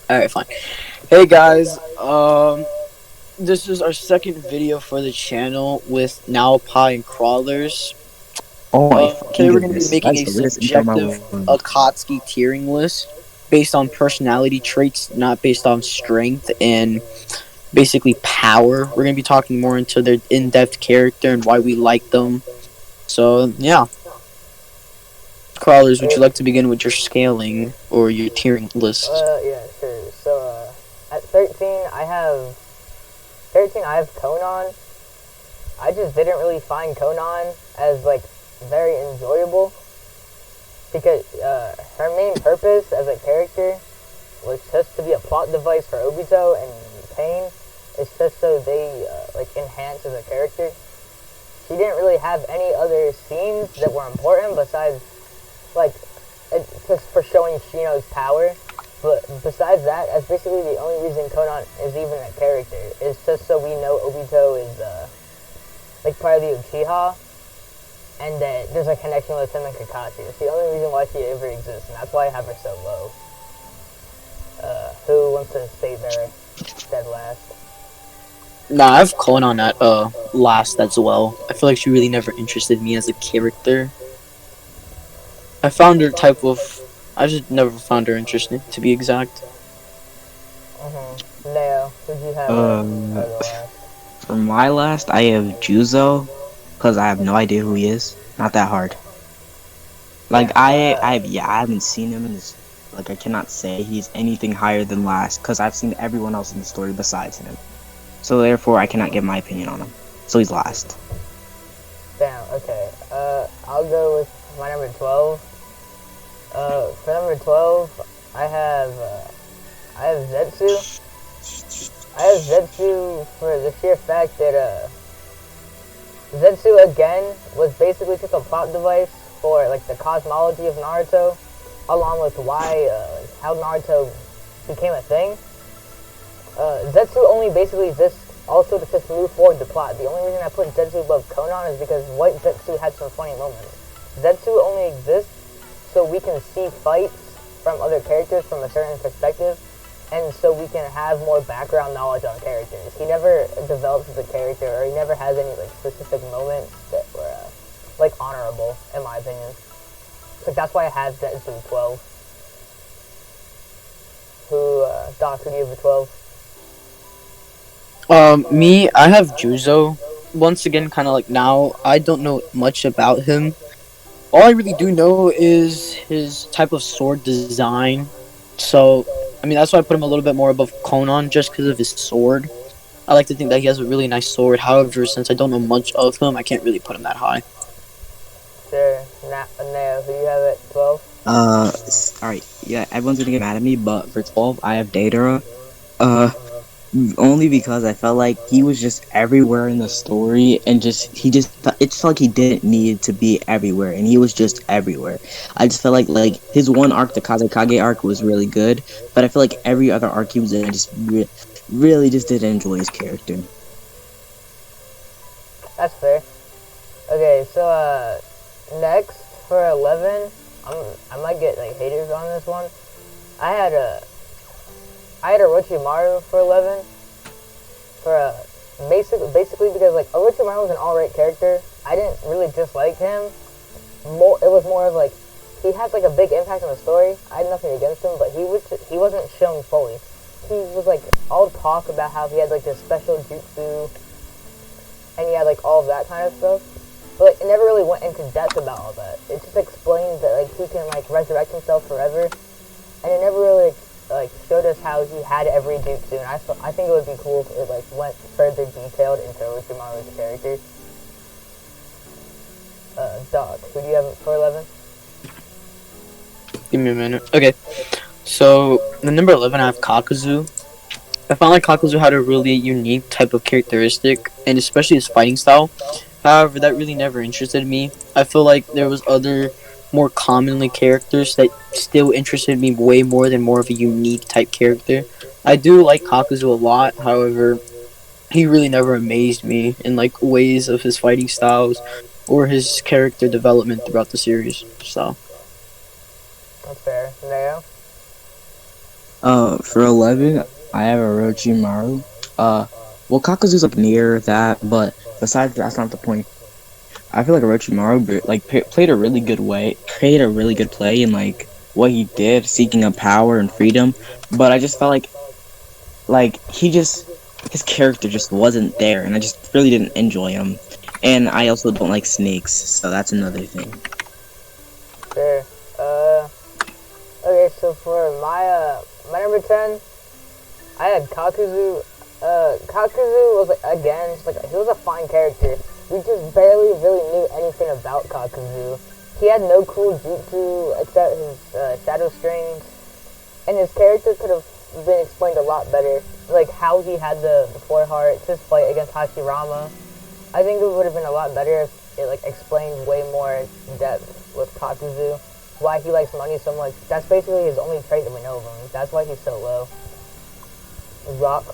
Alright, fine. Hey guys, this is our second video for the channel with Nowpie and Crawlers. Oh my Today fucking we're going to be goodness. making That's a the weirdest intro in my subjective life. Akatsuki tiering list based on personality traits, not based on strength and basically power. We're going to be talking more into their in-depth character and why we like them. So, yeah. Crawlers, would you like to begin with your scaling or your tiering list? Yeah, sure. So, at 13, I have Conan. I just didn't really find Conan as, like, very enjoyable. Because, her main purpose as a character was just to be a plot device for Obito, and Pain. It's just so they, enhance as a character. She didn't really have any other scenes that were important besides, just for showing Shino's power. But besides that, that's basically the only reason Conan is even a character. It's just so we know Obito is, part of the Uchiha, and that there's a connection with him and Kakashi. It's the only reason why she ever exists, and that's why I have her so low. Who wants to stay there dead last? Nah, I have Conan at last as well. I feel like she really never interested me as a character. I found her I just never found her interesting, to be exact. Neo, who'd you have the last? For my last, I have Juzo, because I have no idea who he is. Not that hard. Like, I haven't seen him in this. Like, I cannot say he's anything higher than last, because I've seen everyone else in the story besides him. So therefore, I cannot give my opinion on him. So he's last. Damn, okay. I'll go with my number 12. For number 12, I have Zetsu. I have Zetsu for the sheer fact that, Zetsu, again, was basically just a plot device for, the cosmology of Naruto, along with how Naruto became a thing. Zetsu only basically exists also to just move forward the plot. The only reason I put Zetsu above Conan is because White Zetsu had some funny moments. Zetsu only exists so we can see fights from other characters from a certain perspective, and so we can have more background knowledge on characters. He never develops as a character, or he never has any specific moments that were honorable, in my opinion. So that's why I have Zetsu 12. Doc, who do you have at 12? Me, I have Juzo. Once again, kind of like now, I don't know much about him. All I really do know is his type of sword design. So, I mean, that's why I put him a little bit more above Conan, just because of his sword. I like to think that he has a really nice sword. However, since I don't know much of him, I can't really put him that high. Sure. Neo, who do you have at 12? Alright, yeah, everyone's gonna get mad at me, but for 12, I have Deidara. Only because I felt like he was just everywhere in the story, and it just felt like he didn't need to be everywhere, and he was just everywhere. I just felt like his one arc, the Kazekage arc, was really good, but I feel like every other arc he was in, I just really just didn't enjoy his character. That's fair. Okay, so next for 11, I might get haters on this one. I had Orochimaru for 11. For basically because Orochimaru was an alright character. I didn't really dislike him. It was more of he had a big impact on the story. I had nothing against him, but he wasn't shown fully. He was all talk about how he had this special jutsu, and he had all of that kind of stuff. But it never really went into depth about all that. It just explained that he can resurrect himself forever, and it never really showed us how he had every jutsu. And I think it would be cool if it went further detailed into Orochimaru's character. Doc, who do you have for 11? Give me a minute. Okay, so the number 11, I have Kakuzu. I found like Kakuzu had a really unique type of characteristic, and especially his fighting style. However, that really never interested me. I feel like there was other more commonly characters that still interested me way more than more of a unique type character. I do like Kakuzu a lot, however, he really never amazed me in ways of his fighting styles or his character development throughout the series. So that's fair. Neo? For 11, I have Orochimaru. Well, Kakuzu's like near that, but besides that's not the point. I feel like Orochimaru like played a really good way, played a really good play in like what he did, seeking of power and freedom. But I just felt like he just his character just wasn't there, and I just really didn't enjoy him. And I also don't like snakes, so that's another thing. Sure. Okay, so for my number 10, I had Kakuzu. Kakuzu was again just like he was a fine character. We just barely really knew anything about Kakazu. He had no cool jutsu except his shadow strings, and his character could have been explained a lot better. Like how he had the four hearts, his fight against Hashirama. I think it would have been a lot better if it like explained way more depth with Kakuzu. Why he likes money so much. That's basically his only trait that we know of him. That's why he's so low. Rock.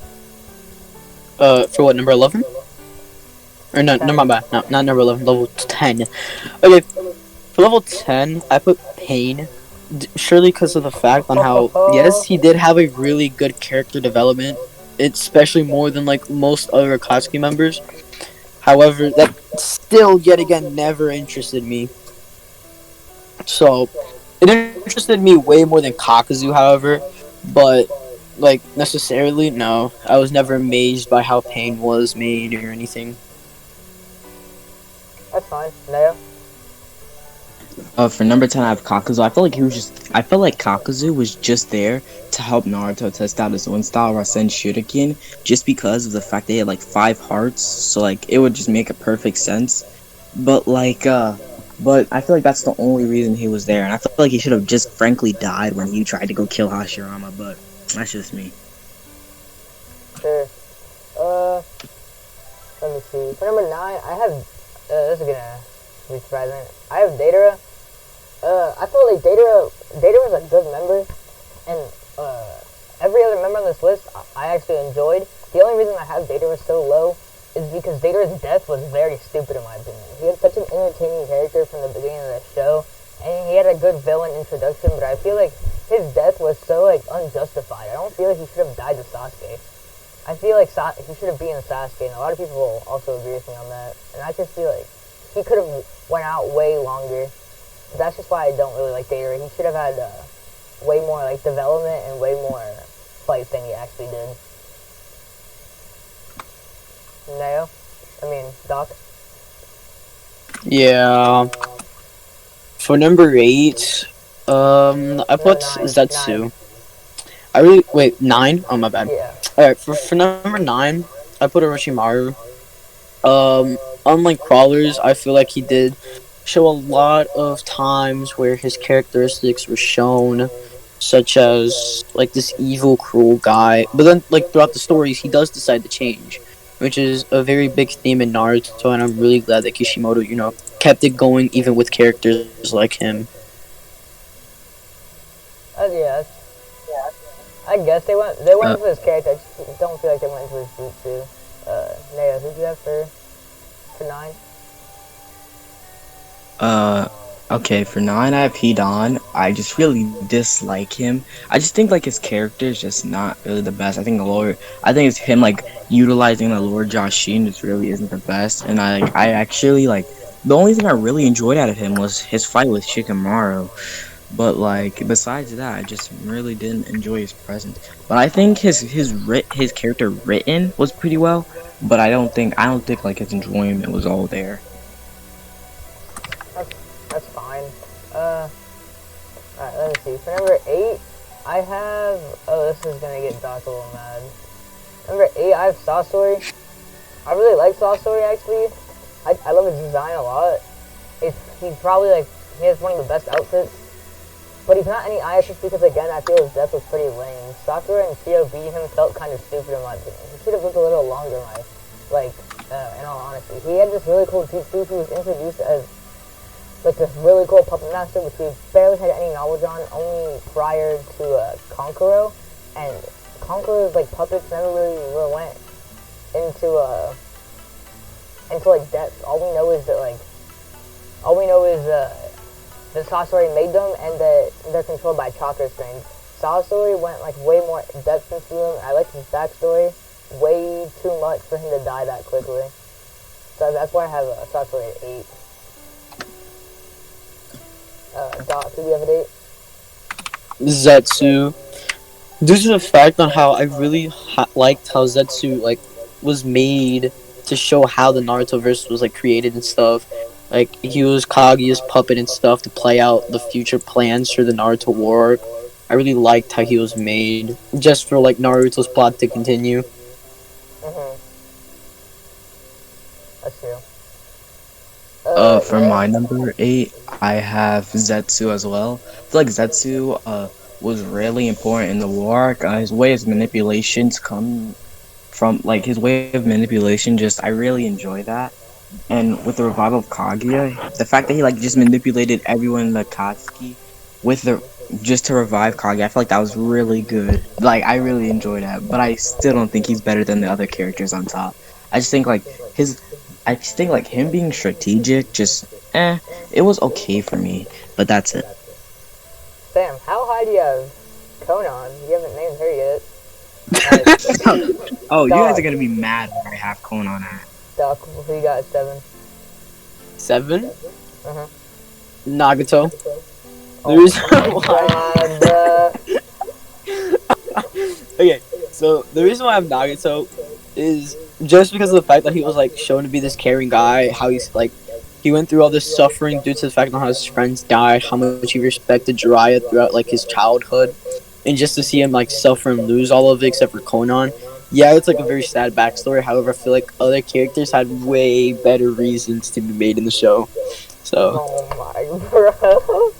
For what, number 11? Or no, 10. no, my bad. No, not number 11, level 10. Okay, for level 10, I put Pain. Surely because of the fact on how, yes, he did have a really good character development, especially more than like most other Akatsuki members. However, that still, yet again, never interested me. So, it interested me way more than Kakazu, however, but, like, necessarily, no. I was never amazed by how Pain was made or anything. That's fine. Neo. For number 10, I have Kakazu. I felt like Kakazu was just there to help Naruto test out his own style, Rasen Shuriken, just because of the fact they had like 5 hearts, so like it would just make a perfect sense. But but I feel like that's the only reason he was there, and I feel like he should have just frankly died when he tried to go kill Hashirama, but that's just me. Sure. Let me see. For number 9, I have. This is gonna be surprising. I have Datara. I felt like Datara was a good member, and every other member on this list I actually enjoyed. The only reason I have Datara so low is because Datara's death was very stupid in my opinion. He had such an entertaining character from the beginning of the show, and he had a good villain introduction, but I feel like his death was so like unjustified. I don't feel like he should have died to Sasuke. I feel like he should have been Sasuke, and a lot of people will also agree with me on that. And I just feel like he could have went out way longer. That's just why I don't really like Datara. He should have had way more like development and way more fights than he actually did. Neo? I mean, Doc? Yeah. For number 8, I put Zetsu. I really wait 9. Oh my bad. Yeah. All right, for number 9, I put Orochimaru. Unlike Crawlers, I feel like he did show a lot of times where his characteristics were shown, such as like this evil, cruel guy. But then, like throughout the stories, he does decide to change, which is a very big theme in Naruto, and I'm really glad that Kishimoto, kept it going even with characters like him. Yeah. I guess they went into his character. I just don't feel like they went into his jutsu. Neo, who do you have for 9? Okay, for 9, I have Hidan. I just really dislike him. I just think like his character is just not really the best. I think it's him like utilizing the Lord Jashin just really isn't the best. And I actually like the only thing I really enjoyed out of him was his fight with Shikamaru. But like besides that, I just really didn't enjoy his presence. But I think his character written was pretty well. But I don't think like his enjoyment was all there. That's fine. Alright, let me see. For number 8, I have. Oh, this is gonna get Doc a little mad. Number 8, I have Sasori. I really like Sasori actually. I love his design a lot. He's probably like he has one of the best outfits. But he's not any ISS because, again, I feel his death was pretty lame. Sakura and Shio beating him felt kind of stupid in my opinion. He should have lived a little longer, in all honesty. He had this really cool jutsu. He was introduced as, like, this really cool puppet master, which we barely had any knowledge on, only prior to Konkoro. And Konkoro's, like, puppets never really went into depth. All we know is that Sasori made them, and that they're controlled by chakra strings. Sasori went like way more in depth into him. I liked his backstory way too much for him to die that quickly. So that's why I have a Sasori at 8. Doc, who do you have at 8? Zetsu. Due to the fact on how I really liked how Zetsu like was made to show how the Naruto verse was like created and stuff. Like he was Kaguya's puppet and stuff to play out the future plans for the Naruto war. I really liked how he was made just for like Naruto's plot to continue. Mm-hmm. That's true. For my number 8, I have Zetsu as well. I feel like Zetsu was really important in the war arc. His way of manipulations come from like his way of manipulation. Just I really enjoy that. And with the revival of Kaguya, the fact that he like just manipulated everyone in the Akatsuki with the just to revive Kaguya, I feel like that was really good. Like I really enjoyed that, but I still don't think he's better than the other characters on top. I just think like him being strategic, just it was okay for me, but that's it. Sam, how high do you have Konan? You haven't named her yet. Oh, you guys are gonna be mad when I have Konan at. Doc, who you got at 7? 7. Uh-huh. Nagato. The Oh reason my why. God, Okay, so the reason why I have Nagato is just because of the fact that he was like shown to be this caring guy. How he's like he went through all this suffering due to the fact that how his friends died, how much he respected Jiraiya throughout like his childhood, and just to see him like suffer and lose all of it except for Konan. Yeah, it's like a very sad backstory. However, I feel like other characters had way better reasons to be made in the show. So. oh my bro.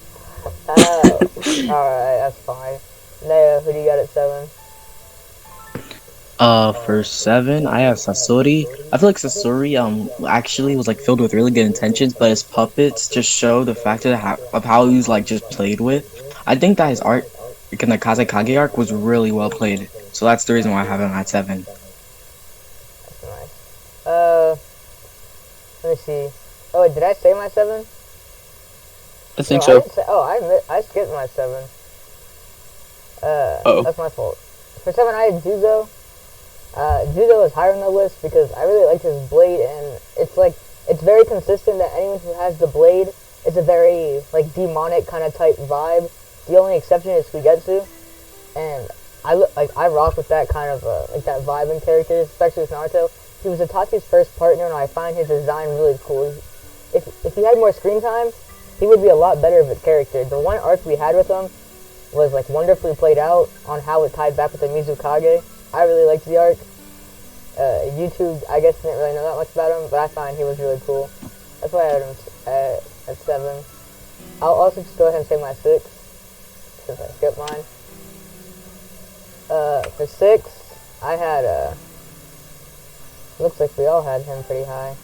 Alright, that's fine. Naya, who do you got at 7? For 7, I have Sasori. I feel like Sasori actually was like filled with really good intentions, but his puppets just show the fact of how he was like just played with. I think that his art in the Kazekage arc was really well played, so that's the reason why I have him at 7. That's nice. Let me see. Oh, did I say my 7? I think No, so. I didn't say, I skipped my 7. That's my fault. For 7, I had Juzo. Juzo is higher on the list because I really liked his blade, and it's very consistent that anyone who has the blade is a very like demonic kind of type vibe. The only exception is Suigetsu, and I rock with that kind of like that vibe in characters, especially with Naruto. He was Itachi's first partner, and I find his design really cool. If he had more screen time, he would be a lot better of a character. The one arc we had with him was like wonderfully played out on how it tied back with the Mizukage. I really liked the arc. YouTube, I guess, didn't really know that much about him, but I find he was really cool. That's why I had him at 7. I'll also just go ahead and say my 6, since I skipped mine. For 6, I had, looks like we all had him pretty high.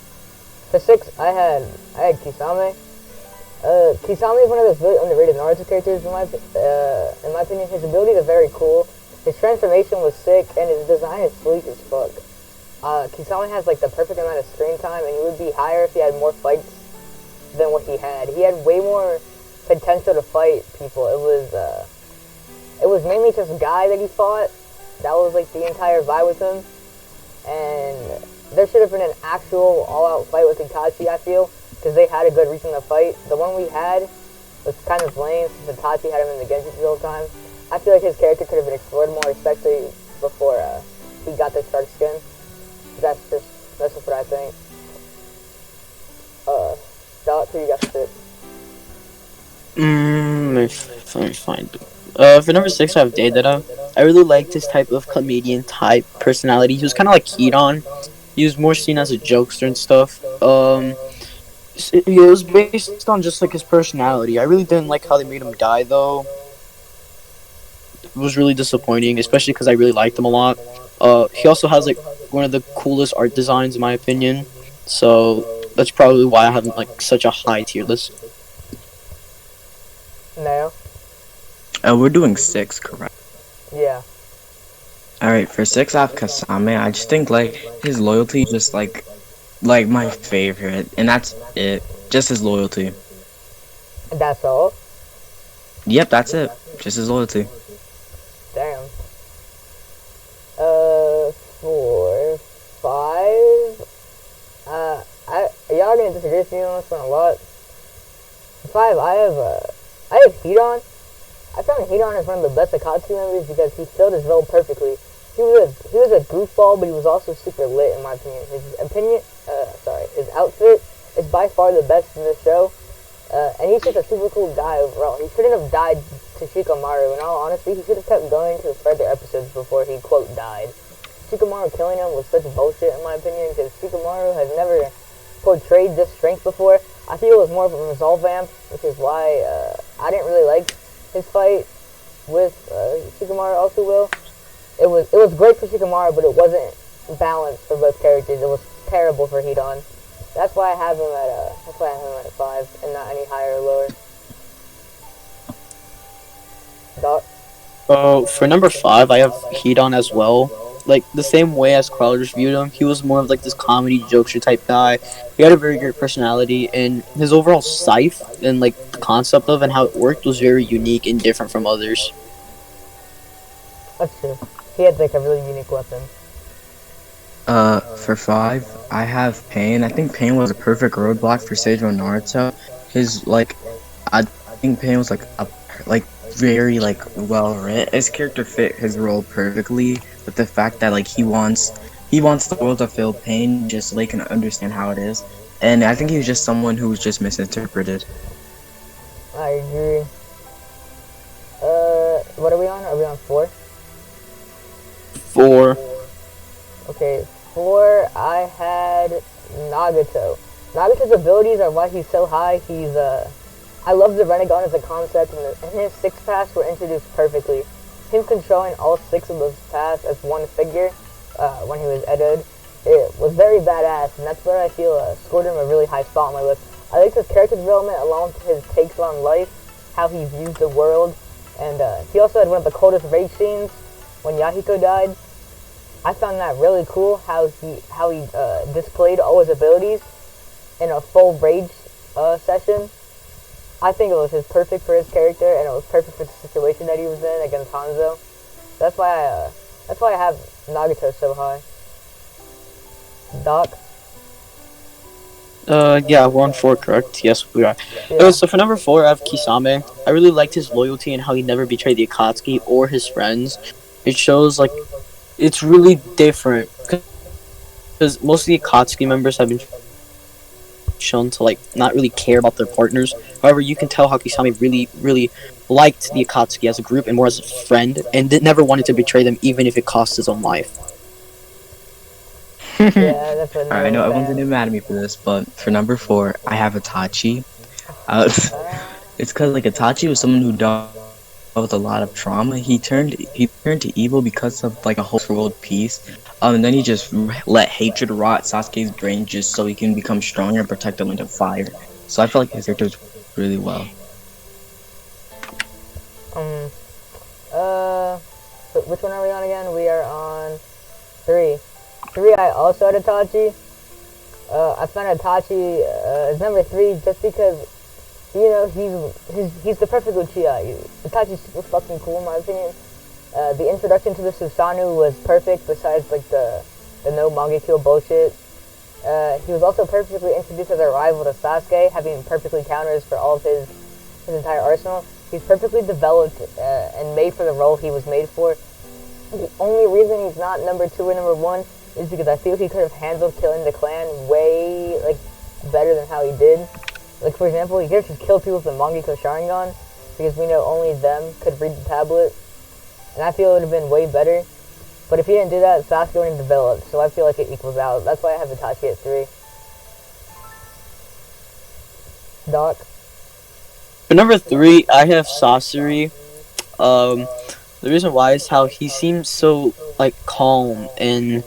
For 6, I had Kisame. Kisame is one of those really underrated Naruto characters in my opinion. His abilities are very cool. His transformation was sick, and his design is sleek as fuck. Kisame has like the perfect amount of screen time, and he would be higher if he had more fights than what he had. He had way more potential to fight people. It was mainly just a guy that he fought. That was like the entire vibe with him, and there should have been an actual all-out fight with Hitachi, I feel, because they had a good reason to fight. The one we had was kind of lame since Hitachi had him in the Genjutsu the whole time. I feel like his character could have been explored more, especially before he got the shark skin. That's just what I think. Doc, who you got for 6? Let me find it. For number 6, I have Deidara. I really liked his type of comedian type personality. He was kind of like Kidan. He was more seen as a jokester and stuff. It was based on just like his personality. I really didn't like how they made him die though. It was really disappointing, especially because I really liked him a lot. He also has like one of the coolest art designs in my opinion. So that's probably why I have like such a high tier list. No. We're doing 6, correct? Yeah. Alright, for 6 I have Kasame. I just think like his loyalty just like my favorite, and that's it. Just his loyalty. And that's all? Yep, that's it. Just his loyalty. disagree with you on this one a lot. 5, I have Hidan. I found Hidan as one of the best Akatsuki members because he filled his role perfectly. He was a goofball, but he was also super lit in my opinion. His outfit is by far the best in the show, and he's just a super cool guy overall. He shouldn't have died to Shikamaru. In all honesty, he should have kept going to further episodes before he quote died. Shikamaru killing him was such bullshit in my opinion because Shikamaru has never portrayed this strength before. I feel it was more of a resolve vamp, which is why I didn't really like his fight with Shikamaru also will. It was great for Shikamaru, but it wasn't balanced for both characters. It was terrible for Hidan. That's why I have him at 5 and not any higher or lower. Doc? For number 5, I have Hidan as well. Like, the same way as Crawlers viewed him, he was more of like this comedy jokester type guy. He had a very great personality, and his overall scythe and like the concept of and how it worked was very unique and different from others. That's true. He had like a really unique weapon. For 5, I have Pain. I think Pain was a perfect roadblock for Seijo Naruto. I think Pain was very well written. His character fit his role perfectly, but the fact that he wants the world to feel pain just so they can understand how it is. And I think he was just someone who was just misinterpreted. I agree. What are we on? Are we on 4? 4. Okay, 4, I had Nagato. Nagato's abilities are why he's so high. I love the Renegon as a concept, and his 6 paths were introduced perfectly. Him controlling all 6 of those paths as one figure, when he was Edoed, it was very badass, and that's where I feel scored him a really high spot on my list. I liked his character development along with his takes on life, how he views the world, and he also had one of the coldest rage scenes when Yahiko died. I found that really cool, how he displayed all his abilities in a full rage session. I think it was perfect for his character, and it was perfect for the situation that he was in against Hanzo. That's why I have Nagato so high. Doc? Yeah, we're on 4, correct? Yes, we are. Yeah. So for number 4, I have Kisame. I really liked his loyalty and how he never betrayed the Akatsuki or his friends. It shows, it's really different. Because most of the Akatsuki members have been shown to, not really care about their partners. However, you can tell how Kisame really, really liked the Akatsuki as a group and more as a friend, and never wanted to betray them even if it cost his own life. Yeah, that's what I know everyone's gonna be mad at me for this, but for number 4, I have Hitachi. It's because Hitachi was someone who dealt with a lot of trauma. He turned to evil because of a hope for world peace. And then he just let hatred rot Sasuke's brain just so he can become stronger and protect the Land of Fire. So I feel like his character was really well. So which one are we on again? We are on 3. 3, I also had Itachi. I found Itachi as number 3 just because, he's the perfect Uchiha. Itachi's super fucking cool in my opinion. The introduction to the Susanoo was perfect besides the no Mangekyo bullshit. He was also perfectly introduced as a rival to Sasuke, having perfectly counters for all of his entire arsenal. He's perfectly developed and made for the role he was made for. The only reason he's not number 2 or number 1 is because I feel he could have handled killing the clan way better than how he did. For example, he could have just killed people with the Mangekyo Sharingan because we know only them could read the tablet. And I feel it would have been way better. But if he didn't do that, Sasuke wouldn't have developed. So I feel like it equals out. That's why I have Itachi at 3. Doc? For number 3, I have Sasori. The reason why is how he seems so calm, and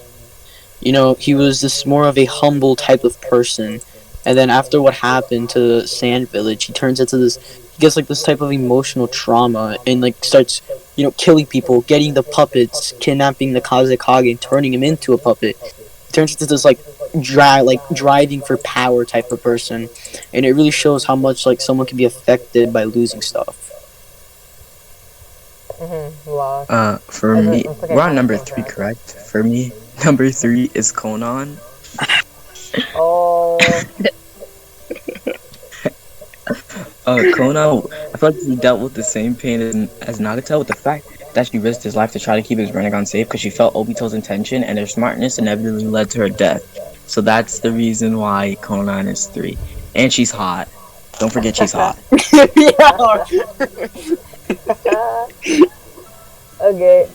he was this more of a humble type of person. And then after what happened to the Sand Village, he turns into this. He gets this type of emotional trauma and starts killing people, getting the puppets, kidnapping the Kazekage, and turning him into a puppet. He turns into this driving for power type of person, and it really shows how much someone can be affected by losing stuff. For me, we're on number 3, correct? For me, number 3 is Conan. Oh. Kono, I feel like he dealt with the same pain as Nagato with the fact that she risked his life to try to keep his Rinnegan safe because she felt Obito's intention and their smartness inevitably led to her death. So that's the reason why Konan is 3. And she's hot. Don't forget she's hot. Yeah. Okay,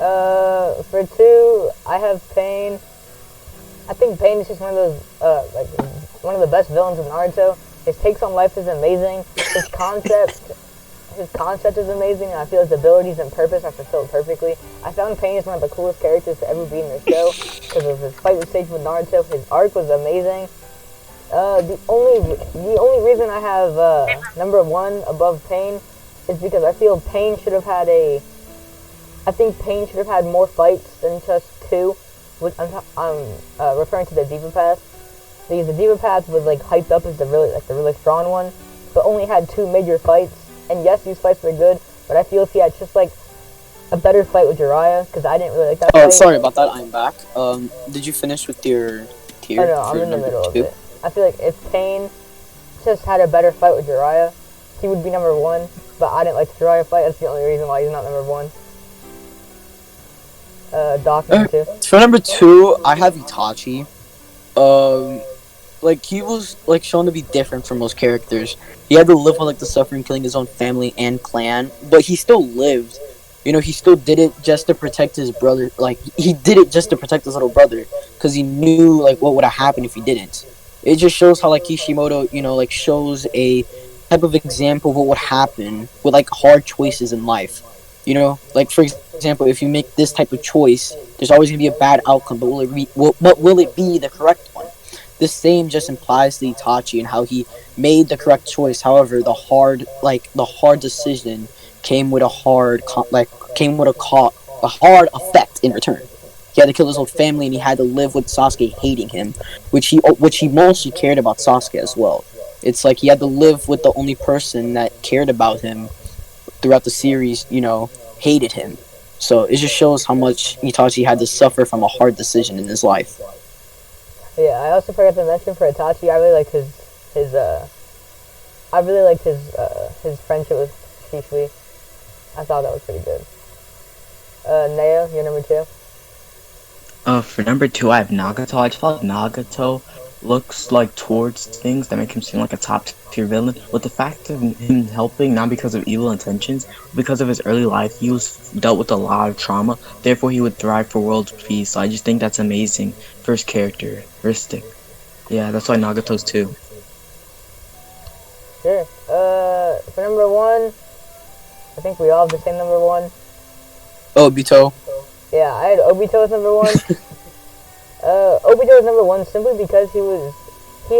for 2, I have Pain. I think Pain is just one of those, like, one of the best villains in Naruto. His takes on life is amazing. His concept is amazing, and I feel his abilities and purpose are fulfilled perfectly. I found Pain is one of the coolest characters to ever be in the show because of his fight with Sage with Naruto. His arc was amazing. The only reason I have number 1 above Pain is because I feel Pain should have had more fights than just 2. Which I'm referring to the Diva Path. Because the Diva Path was like hyped up as the really strong one, but only had 2 major fights. And yes, these fights were good, but I feel if he had just like a better fight with Jiraiya, because I didn't really like that fight. Oh, sorry about that. I'm back. Did you finish with your tier? Oh no, I'm in the middle 2? of it. I feel like if Pain just had a better fight with Jiraiya, he would be number 1. But I didn't like the Jiraiya fight. That's the only reason why he's not number 1. Doc number 2. For number 2, I have Itachi. Like, he was, like, shown to be different from most characters. He had to live with, like, the suffering, killing his own family and clan, but he still lived. You know, he still did it just to protect his brother. Like, he did it just to protect his little brother, because he knew, like, what would have happened if he didn't. It just shows how, like, Kishimoto, you know, like, shows a type of example of what would happen with, like, hard choices in life. You know, like, for example, if you make this type of choice, there's always going to be a bad outcome, but will it be the correct one? The same just implies to Itachi and how he made the correct choice. However, the hard decision came with a hard effect in return. He had to kill his whole family, and he had to live with Sasuke hating him, which he mostly cared about Sasuke as well. It's like he had to live with the only person that cared about him throughout the series, you know, hated him. So it just shows how much Itachi had to suffer from a hard decision in his life. Yeah, I also forgot to mention for Itachi, I really liked his friendship with Shisui. I thought that was pretty good. Neo, you're number 2. For number 2, I have Nagato. I just feel like Nagato looks like towards things that make him seem like a top tier villain. With the fact of him helping, not because of evil intentions, but because of his early life, he was dealt with a lot of trauma. Therefore, he would thrive for world peace. So I just think that's amazing. First characteristic. Yeah, that's why Nagato's 2. Sure. For number 1, I think we all have the same number 1. Obito. Yeah, I had Obito as number 1. Obito is number 1 simply because he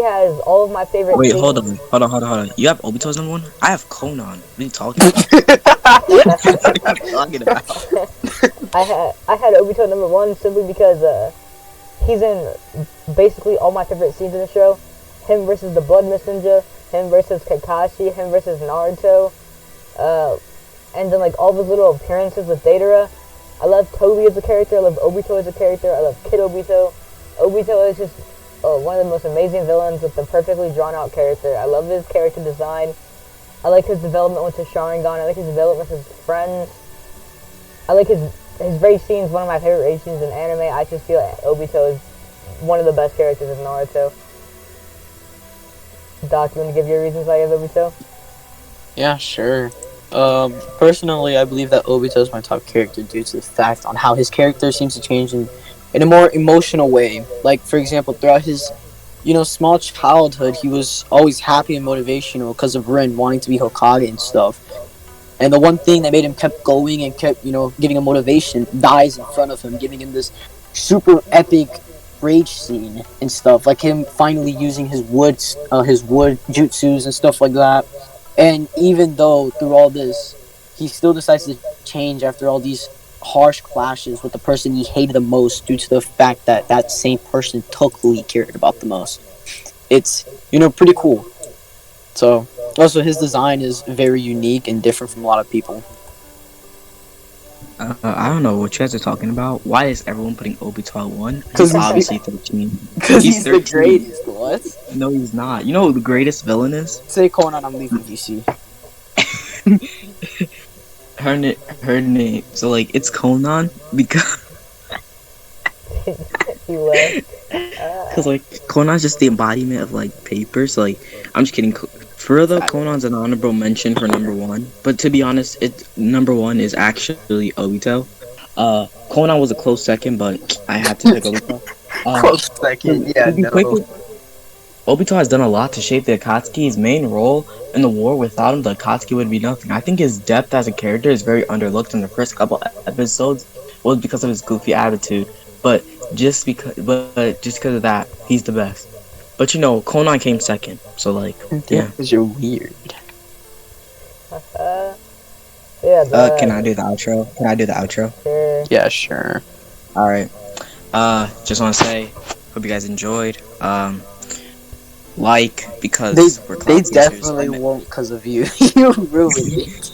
has all of my favorite. Wait, hold on. You have Obito as number 1? I have Conan. What are you talking about? I had Obito number 1 simply because he's in basically all my favorite scenes in the show. Him versus the Blood Messenger, him versus Kakashi, him versus Naruto, and then like all those little appearances with Deidara. I love Toby as a character, I love Obito as a character, I love Kid Obito. Obito is just one of the most amazing villains with a perfectly drawn out character. I love his character design. I like his development with his Sharingan, I like his development with his friends. I like his race scenes, one of my favorite race scenes in anime. I just feel like Obito is one of the best characters in Naruto. Doc, you want to give your reasons why you have Obito? Yeah, sure. Personally, I believe that Obito is my top character due to the fact on how his character seems to change in a more emotional way. Like, for example, throughout his, you know, small childhood, he was always happy and motivational because of Rin wanting to be Hokage and stuff. And the one thing that made him kept going and kept, you know, giving him motivation dies in front of him, giving him this super epic rage scene and stuff. Like him finally using his wood jutsus and stuff like that. And even though through all this, he still decides to change after all these harsh clashes with the person he hated the most due to the fact that that same person took who he cared about the most. It's, you know, pretty cool. So, also his design is very unique and different from a lot of people. I don't know what you guys are talking about. Why is everyone putting Obito at 1? Because he's obviously 13. Because he's the 13. greatest. What? No, he's not. You know who the greatest villain is? Say Conan, I'm leaving DC. her name. So like it's Conan because He left. like Conan's just the embodiment of like paper. So like I'm just kidding. For real though, Conan's an honorable mention for number one. But to be honest, number one is actually Obito. Conan was a close second, but I had to pick Obito. Close second, yeah, no. Obito has done a lot to shape the Akatsuki. His main role in the war, without him, the Akatsuki would be nothing. I think his depth as a character is very underlooked in the first couple episodes. Was because of his goofy attitude, but just because of that, he's the best. But you know, Conan came second, so like, yeah. Because you're weird. Yeah. Can I do the outro? Sure. Yeah, sure. All right. Just want to say, hope you guys enjoyed. Because They we're class definitely teachers. won't because of you. You ruined it.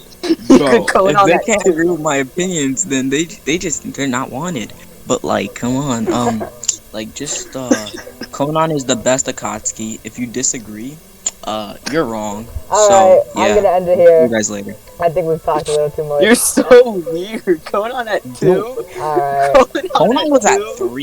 Bro, Going if on they that can't too. agree with my opinions, then they're not wanted. But like, come on, Conan is the best Akatsuki. If you disagree, you're wrong. Alright, So yeah, I'm gonna end it see here. you guys later. I think we've talked a little too much. You're so weird. Going on at 2. Alright. Conan was at 3.